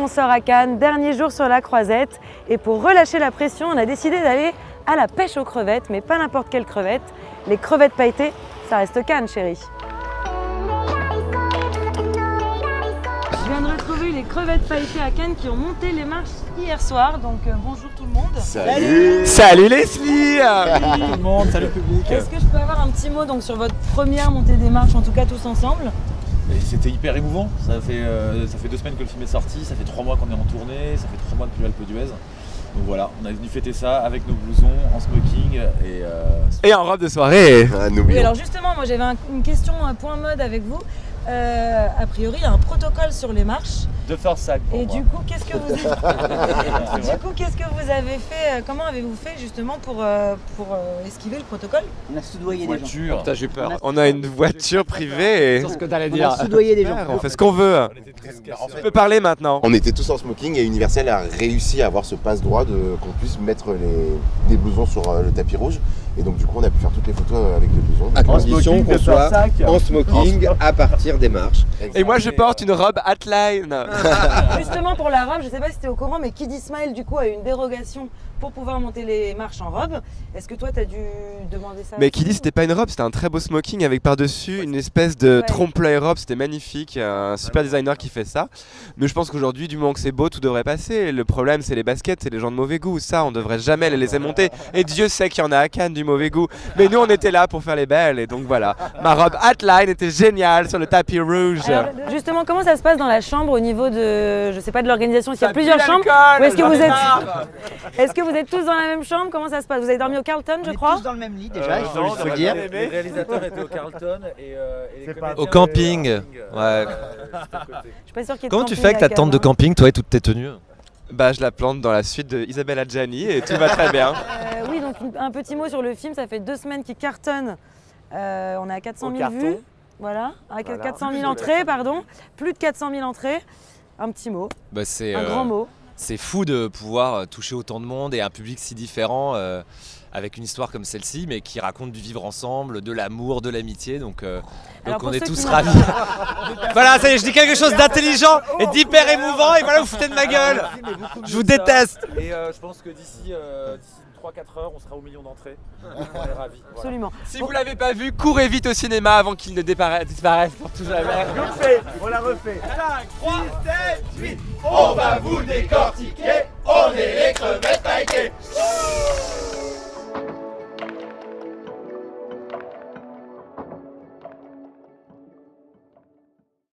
sort à Cannes, dernier jour sur la Croisette. Et pour relâcher la pression, on a décidé d'aller à la pêche aux crevettes, mais pas n'importe quelle crevette. Les crevettes pailletées, ça reste Cannes, chérie. Je viens de retrouver les crevettes pailletées à Cannes qui ont monté les marches hier soir. Donc bonjour tout le monde. Salut. Salut Leslie. Salut tout le monde, salut le public. Est-ce que je peux avoir un petit mot donc, sur votre première montée des marches, en tout cas tous ensemble? C'était hyper émouvant, ça fait 2 semaines que le film est sorti, ça fait 3 mois qu'on est en tournée, ça fait 3 mois depuis l'Alpe d'Huez. Donc voilà, on est venu fêter ça avec nos blousons, en smoking Et en robe de soirée. Oui, alors justement, moi j'avais une question, un point mode avec vous. A priori, il y a un protocole sur les marches. de faire ça pour Et moi. du coup, qu'est-ce que vous avez fait? Comment avez-vous fait justement pour esquiver le protocole? On a soudoyé des gens. Putain, j'ai peur. On a une voiture privée et C'est ce que t'allais dire. On a soudoyé des gens. on fait ce qu'on veut. Tu peux parler maintenant. On était tous en smoking et Universal a réussi à avoir ce passe-droit qu'on puisse mettre des blousons sur le tapis rouge. Et donc du coup on a pu faire toutes les photos avec les blousons. À condition qu'on soit en smoking à partir des marches. Et moi je porte une robe Atline. Justement pour la robe, je sais pas si tu es au courant, mais Kid Ismail du coup a eu une dérogation pour pouvoir monter les marches en robe. Est-ce que toi tu as dû demander ça? Mais qui dit c'était pas une robe, c'était un très beau smoking avec par-dessus une espèce de trompe-l'œil robe, c'était magnifique, un super designer qui fait ça. Mais je pense qu'aujourd'hui, du moment que c'est beau, tout devrait passer. Le problème c'est les baskets, c'est les gens de mauvais goût, ça on devrait jamais les laisser monter. Et Dieu sait qu'il y en a à Cannes du mauvais goût. Mais nous on était là pour faire les belles et donc voilà. Ma robe Atline était géniale sur le tapis rouge. Alors, justement, comment ça se passe dans la chambre au niveau de, je sais pas, de l'organisation? Est-ce qu'il y a plusieurs chambres? Ou est-ce que vous êtes tous dans la même chambre? Comment ça se passe? Vous avez dormi au Carlton, je crois? Tous dans le même lit déjà, il faut le dire. Les réalisateurs étaient au Carlton et les comédiens au camping. Ouais. Je suis pas sûre qu'il y ait de Comment tu camping fais avec à ta Cannes, tente de hein. camping, toi et toutes tes tenues? Bah je la plante dans la suite de Isabelle Adjani et tout va très bien. Oui, donc un petit mot sur le film, ça fait 2 semaines qu'il cartonne. On est à 400 000 vues. Voilà, à 400 000 entrées, pardon. Plus de 400 000 entrées. Un petit mot, Bah, un grand mot. C'est fou de pouvoir toucher autant de monde et un public si différent avec une histoire comme celle-ci, mais qui raconte du vivre ensemble, de l'amour, de l'amitié. Donc on est tous ravis. Voilà, ça y est, je dis quelque chose d'intelligent et d'hyper émouvant et voilà, vous foutez de ma gueule. Je vous déteste. Et je pense que d'ici 3-4 heures, on sera au million d'entrées. On est ravis. Voilà. Absolument. Si vous l'avez pas vu, courez vite au cinéma avant qu'il ne disparaisse pour tout jamais. On la refait. 5, 3, 7, 8. On va vous décortiquer, on est les crevettes pailletées.